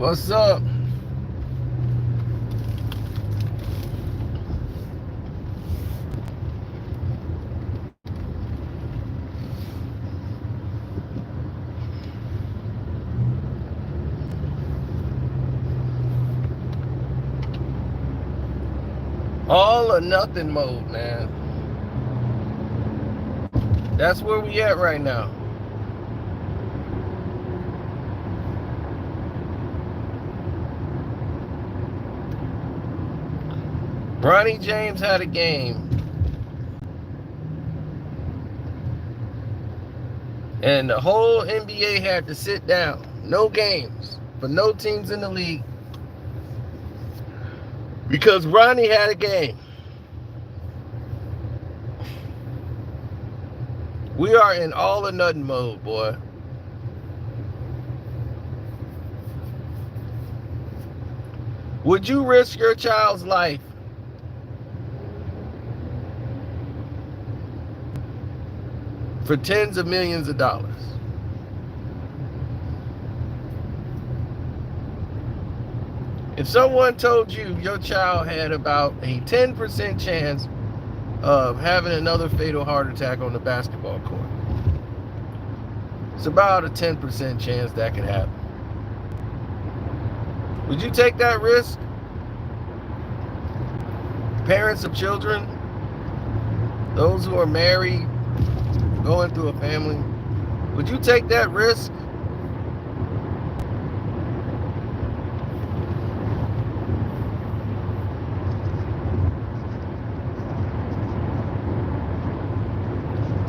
What's up? All or nothing mode, man. That's where we at right now. Bronny James had a game, and the whole NBA had to sit down. No games for no teams in the league because Bronny had a game. We are in all or nothing mode, boy. Would you risk your child's life for tens of millions of dollars? If someone told you your child had about a 10% chance of having another fatal heart attack on the basketball court, it's about a 10% chance that could happen. Would you take that risk? Parents of children, those who are married, going through a family, would you take that risk?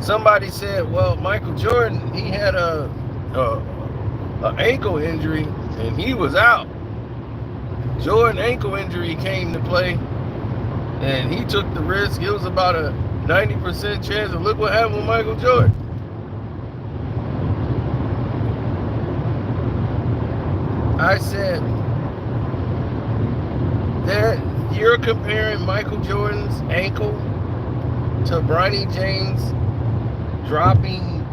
Somebody said, well, Michael Jordan, he had a ankle injury and he was out. Jordan ankle injury came to play and he took the risk. It was about a 90% chance, and look what happened with Michael Jordan. I said that you're comparing Michael Jordan's ankle to Bronny James dropping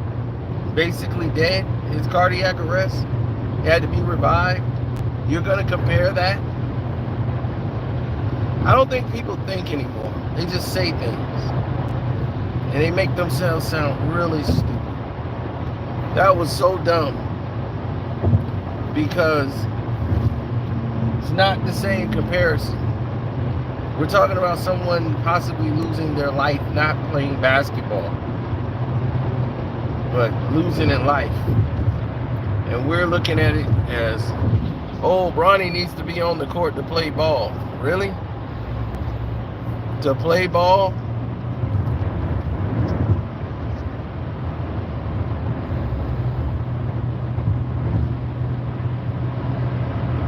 basically dead, his cardiac arrest, had to be revived. You're going to compare that? I don't think people think anymore. They just say things. And they make themselves sound really stupid. That was so dumb. Because it's not the same comparison. We're talking about someone possibly losing their life not playing basketball, but losing in life. And we're looking at it as, oh, Bronny needs to be on the court to play ball. Really? To play ball?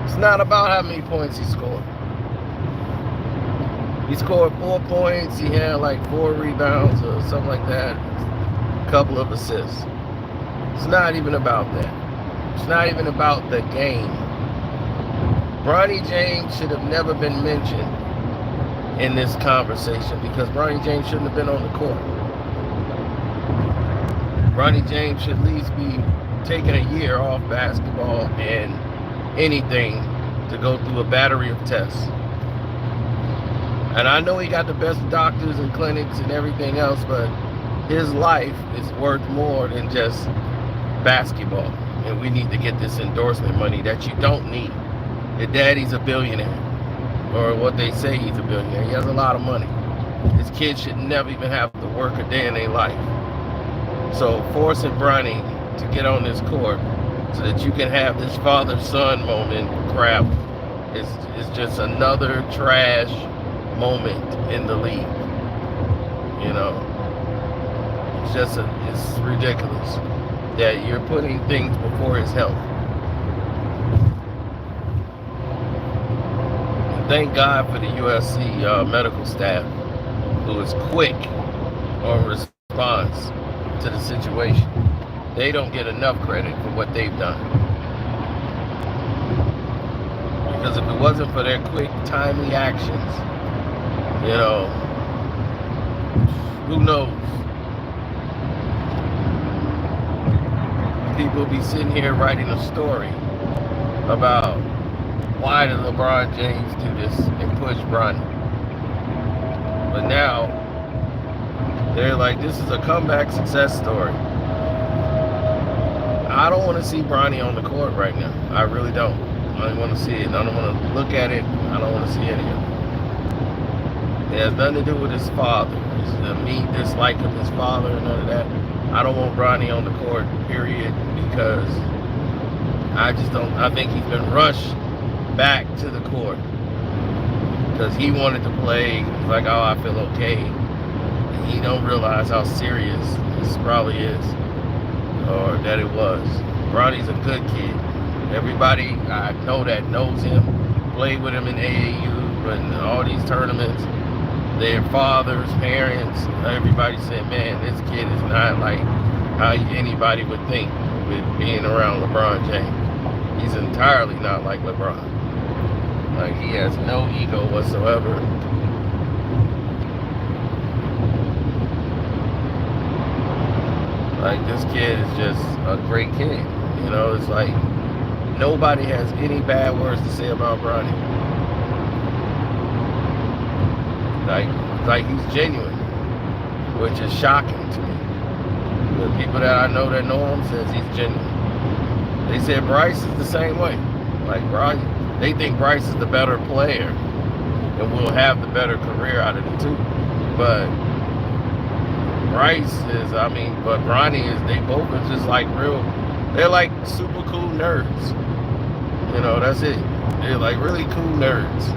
It's not about how many points he scored. He scored 4 points. He had like 4 rebounds or something like that. A couple of assists. It's not even about that. It's not even about the game. Bronny James should have never been mentioned in this conversation because Bronny James shouldn't have been on the court. Bronny James should at least be taking a year off basketball and anything to go through a battery of tests. And I know he got the best doctors and clinics and everything else, but his life is worth more than just basketball. And we need to get this endorsement money that you don't need. Your daddy's a billionaire, or what they say he's a billionaire. He has a lot of money. His kids should never even have to work a day in their life. So forcing Bronny to get on this court so that you can have this father-son moment crap is just another trash moment in the league. You know, it's ridiculous that you're putting things before his health. And thank God for the USC medical staff who is quick on response to the situation. They don't get enough credit for what they've done. Because if it wasn't for their quick, timely actions, you know, who knows? People be sitting here writing a story about why did LeBron James do this and push Bronny? But now they're like, this is a comeback success story. I don't want to see Bronny on the court right now. I really don't. I don't want to see it. I don't want to look at it. I don't want to see any of it. It has nothing to do with his father. It's me disliking his father and none of that. I don't want Bronny on the court, period, because I just don't. I think he's been rushed back to the court because he wanted to play. He's like, oh, I feel okay. And he don't realize how serious this probably is, or that it was. Bronny's a good kid. Everybody I know that knows him, played with him in AAU and all these tournaments. Their fathers, parents, everybody said, man, this kid is not like how anybody would think with being around LeBron James. He's entirely not like LeBron. Like, he has no ego whatsoever. Like, this kid is just a great kid. You know, it's like nobody has any bad words to say about Bronny. Like he's genuine, which is shocking to me. The people that I know that know him says he's genuine. They said Bryce is the same way. Like, Bryce, they think Bryce is the better player and will have the better career out of the two. But Bryce is, but Bronny is, they both are just like they're like super cool nerds. You know, that's it. They're like really cool nerds.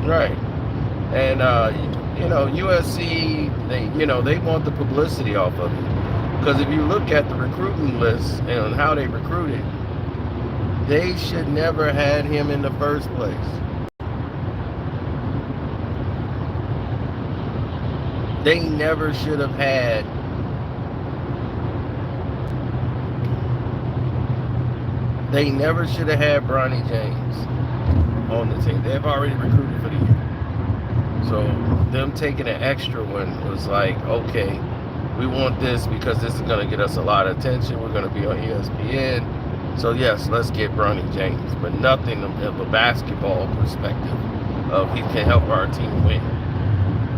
Right. And USC, they want the publicity off of it. Because if you look at the recruiting list and how they recruited, they should never had him in the first place. They never should have had Bronny James on the team. They've already recruited for the year. So them taking an extra one was like, okay, we want this because this is going to get us a lot of attention. We're going to be on ESPN. So yes, let's get Bronny James, but nothing of a basketball perspective of he can help our team win.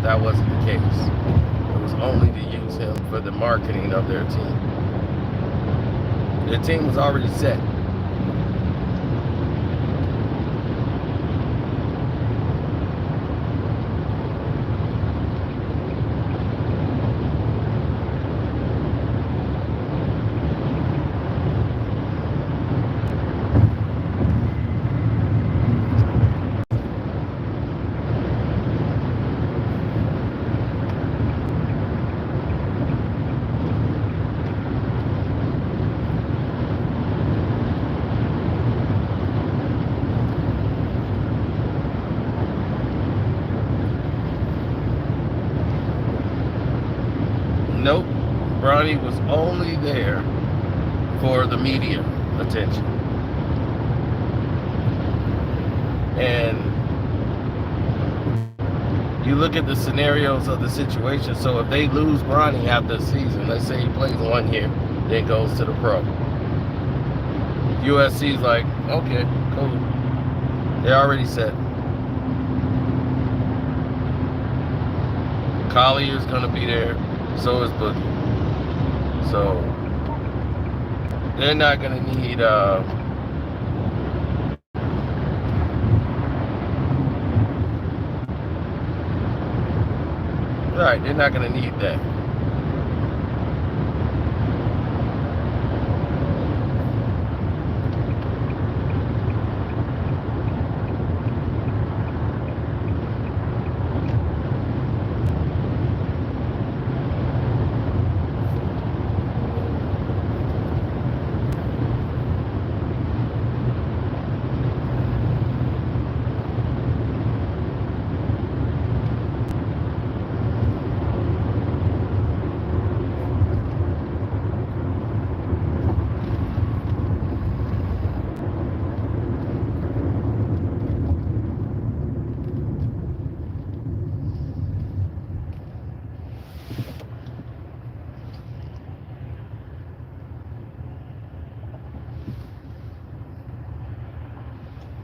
That wasn't the case. It was only to use him for the marketing of their team. Their team was already set. Nope. Bronny was only there for the media attention. And you look at the scenarios of the situation. So if they lose Bronny after the season, let's say he plays 1 year, then goes to the pro. USC's like, okay, cool. They're already set. Collier's gonna be there. So is Boogie. So they're not gonna need right, they're not gonna need that.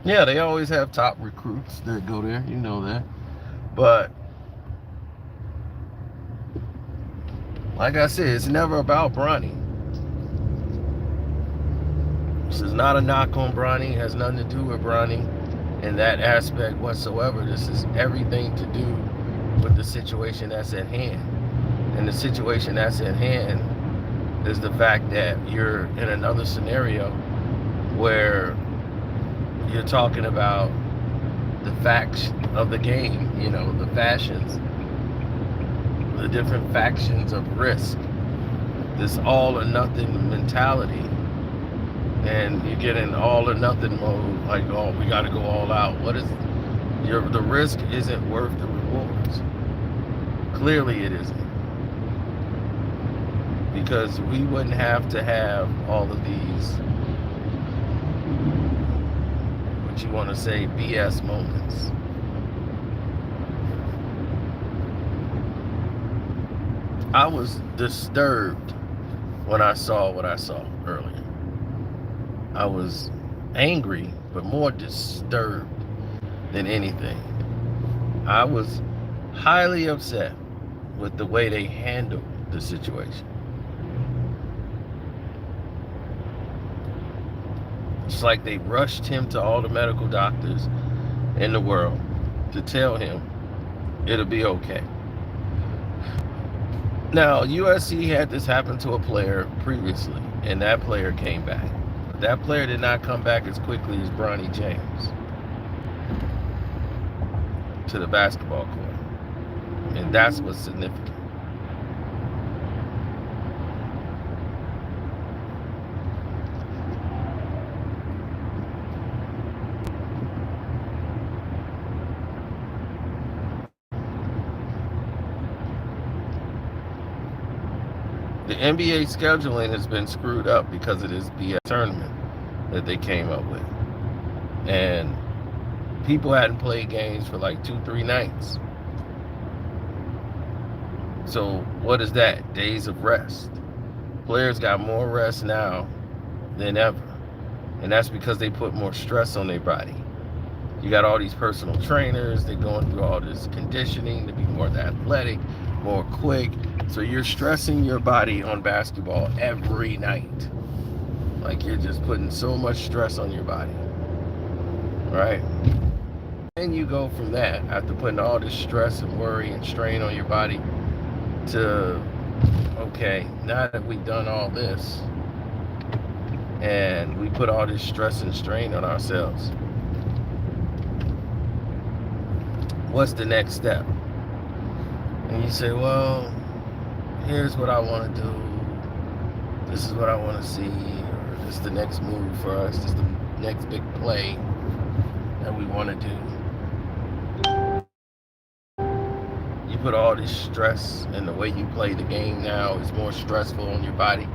Yeah, they always have top recruits that go there. You know that. But like I said, it's never about Bronny. This is not a knock on Bronny. It has nothing to do with Bronny in that aspect whatsoever. This is everything to do with the situation that's at hand. And the situation that's at hand is the fact that you're in another scenario where you're talking about the facts of the game, you know, the fashions, the different factions of risk, this all or nothing mentality. And you get in all or nothing mode, like, oh, we got to go all out. What is the risk isn't worth the rewards. Clearly it isn't. Because we wouldn't have to have all of these, what you want to say, BS moments. I was disturbed when I saw what I saw earlier. I was angry, but more disturbed than anything. I was highly upset with the way they handled the situation. It's like they rushed him to all the medical doctors in the world to tell him it'll be okay. Now, USC had this happen to a player previously, and that player came back. But that player did not come back as quickly as Bronny James to the basketball court. And that's what's significant. The NBA scheduling has been screwed up because of this BS tournament that they came up with. And people hadn't played games for like 2-3 nights. So what is that? Days of rest. Players got more rest now than ever. And that's because they put more stress on their body. You got all these personal trainers, they're going through all this conditioning to be more athletic, more quick. So you're stressing your body on basketball every night. Like you're just putting so much stress on your body. Right? And you go from that, after putting all this stress and worry and strain on your body, to, okay, now that we've done all this, and we put all this stress and strain on ourselves, what's the next step? And you say, well, here's what I want to do. This is what I want to see. Or this is the next move for us. This is the next big play that we want to do. You put all this stress, and the way you play the game now is more stressful on your body.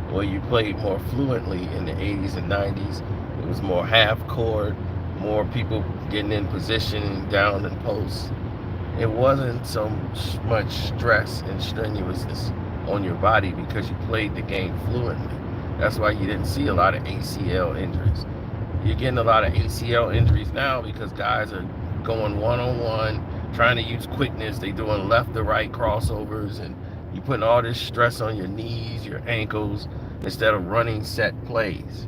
The way you played more fluently in the 80s and 90s, it was more half court, more people getting in position down in post. It wasn't so much stress and strenuousness on your body because you played the game fluently. That's why you didn't see a lot of ACL injuries. You're getting a lot of ACL injuries now because guys are going one-on-one, trying to use quickness. They doing left to right crossovers, and you putting all this stress on your knees, your ankles, instead of running set plays.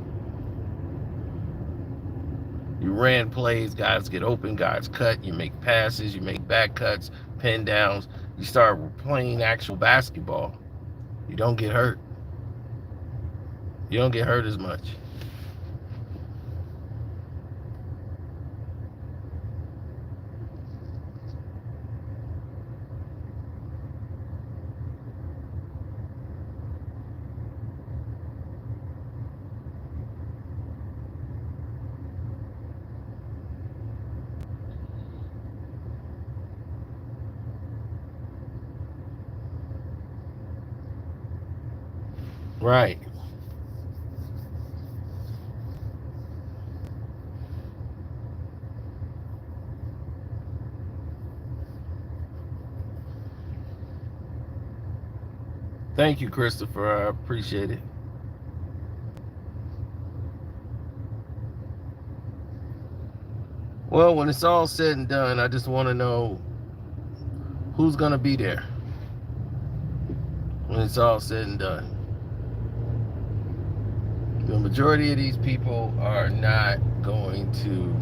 You ran plays, guys get open, guys cut, you make passes, you make back cuts, pin downs. You start playing actual basketball. You don't get hurt. You don't get hurt as much. Right. Thank you, Christopher. I appreciate it. Well, when it's all said and done, I just want to know who's going to be there when it's all said and done. The majority of these people are not going to,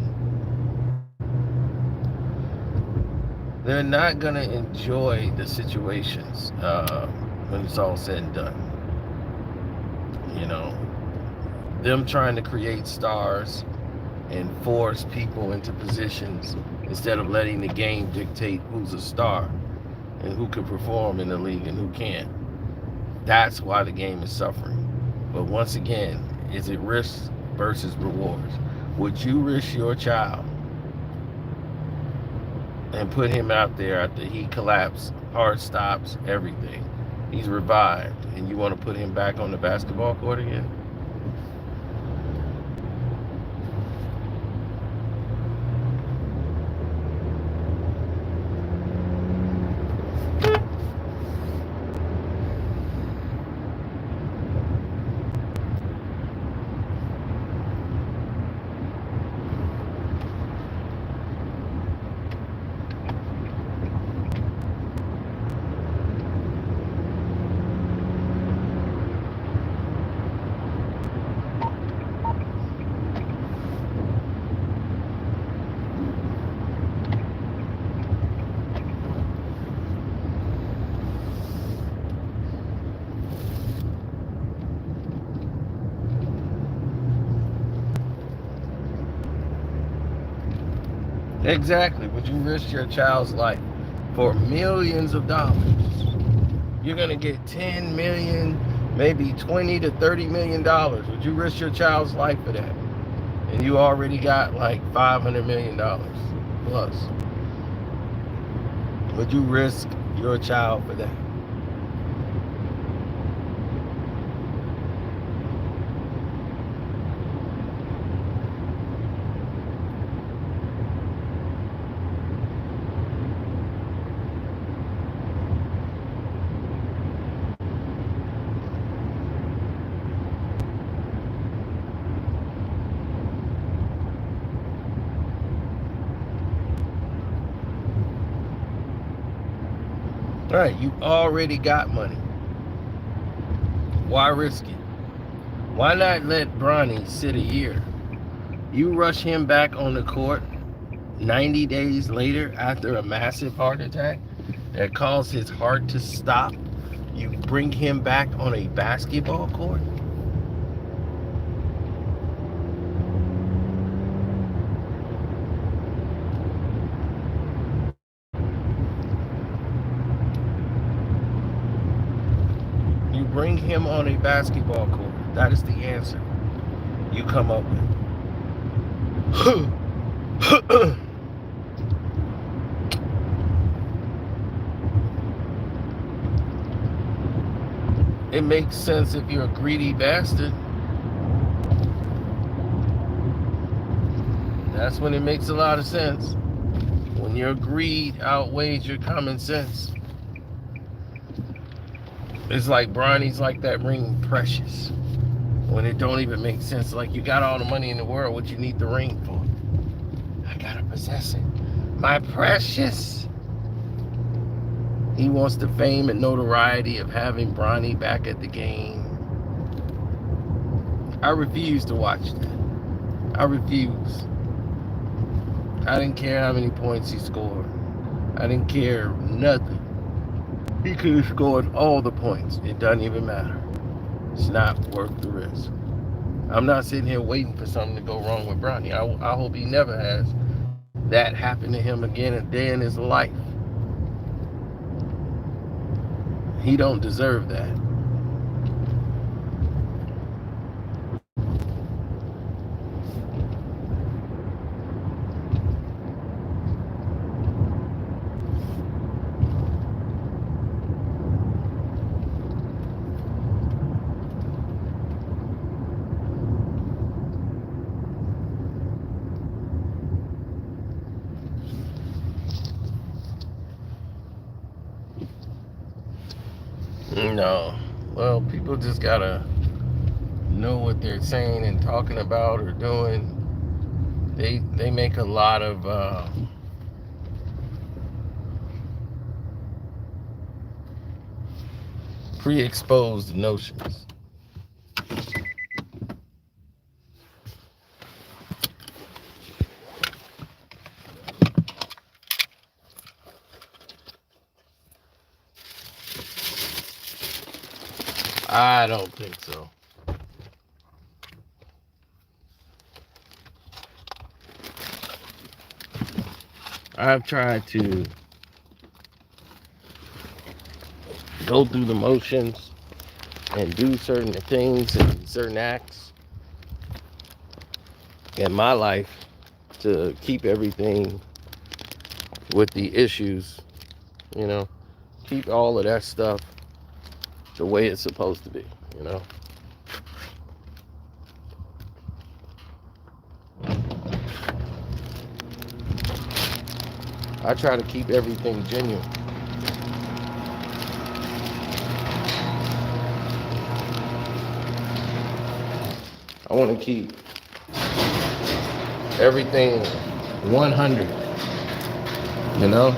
they're not going to enjoy the situations when it's all said and done. You know, them trying to create stars and force people into positions instead of letting the game dictate who's a star and who can perform in the league and who can't. That's why the game is suffering. But once again, is it risk versus rewards? Would you risk your child and put him out there after he collapsed, heart stops, everything? He's revived, and you want to put him back on the basketball court again? Exactly. Would you risk your child's life for millions of dollars? You're going to get 10 million, maybe 20 to 30 million dollars. Would you risk your child's life for that? And you already got like 500 million dollars plus. Would you risk your child for that? All right, you already got money. Why risk it? Why not let Bronny sit a year? You rush him back on the court 90 days later after a massive heart attack that caused his heart to stop. You bring him back on a basketball court? You bring him on a basketball court. That is the answer you come up with. It makes sense if you're a greedy bastard. That's when it makes a lot of sense. When your greed outweighs your common sense. It's like Bronny's like that ring precious. When it don't even make sense. Like, you got all the money in the world, what you need the ring for? I gotta possess it. My precious. He wants the fame and notoriety of having Bronny back at the game. I refuse to watch that. I refuse. I didn't care how many points he scored. I didn't care nothing. He could have scored all the points. It doesn't even matter. It's not worth the risk. I'm not sitting here waiting for something to go wrong with Bronny. I hope he never has that happen to him again a day in his life. He don't deserve that. No. Well, people just gotta know what they're saying and talking about or doing. they make a lot of pre-exposed notions. I don't think so. I've tried to go through the motions and do certain things and certain acts in my life to keep everything with the issues, you know, keep all of that stuff the way it's supposed to be, you know. I try to keep everything genuine. I want to keep everything 100, you know.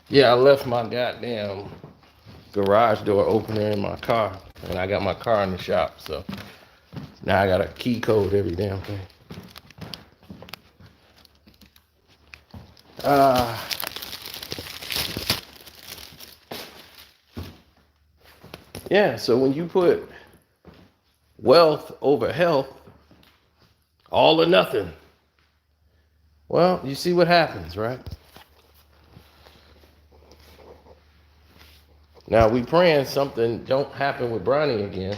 Yeah, I left my goddamn garage door opener in my car, and I got my car in the shop, so now I got a key code every damn thing. Yeah, so when you put wealth over health, all or nothing, well, you see what happens, right? Now we praying something don't happen with Bronny again.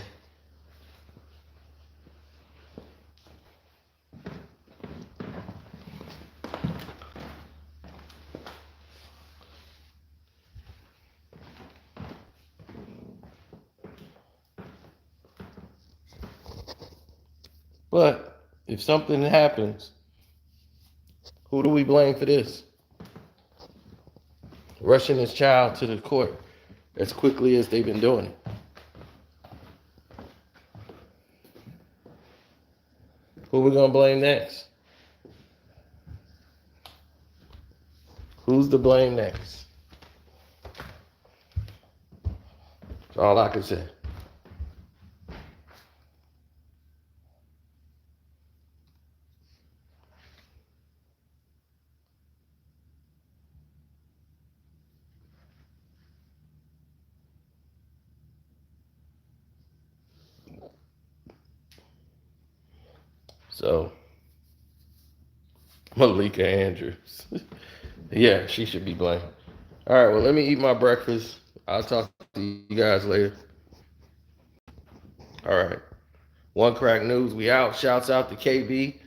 But if something happens, who do we blame for this? Rushing his child to the court as quickly as they've been doing it. Who we gonna blame next? Who's to blame next? That's all I can say. So, Malika Andrews. Yeah, she should be blamed. All right, well, let me eat my breakfast. I'll talk to you guys later. All right. One Crack News, we out. Shouts out to KB.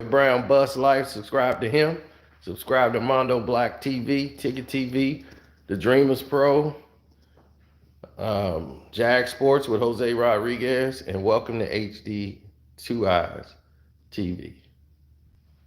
Brown Bus Life. Subscribe to him. Subscribe to Mondo Black TV, Ticket TV, The Dreamers Pro, Jag Sports with Jose Rodriguez, and welcome to HD 2 Eyes TV.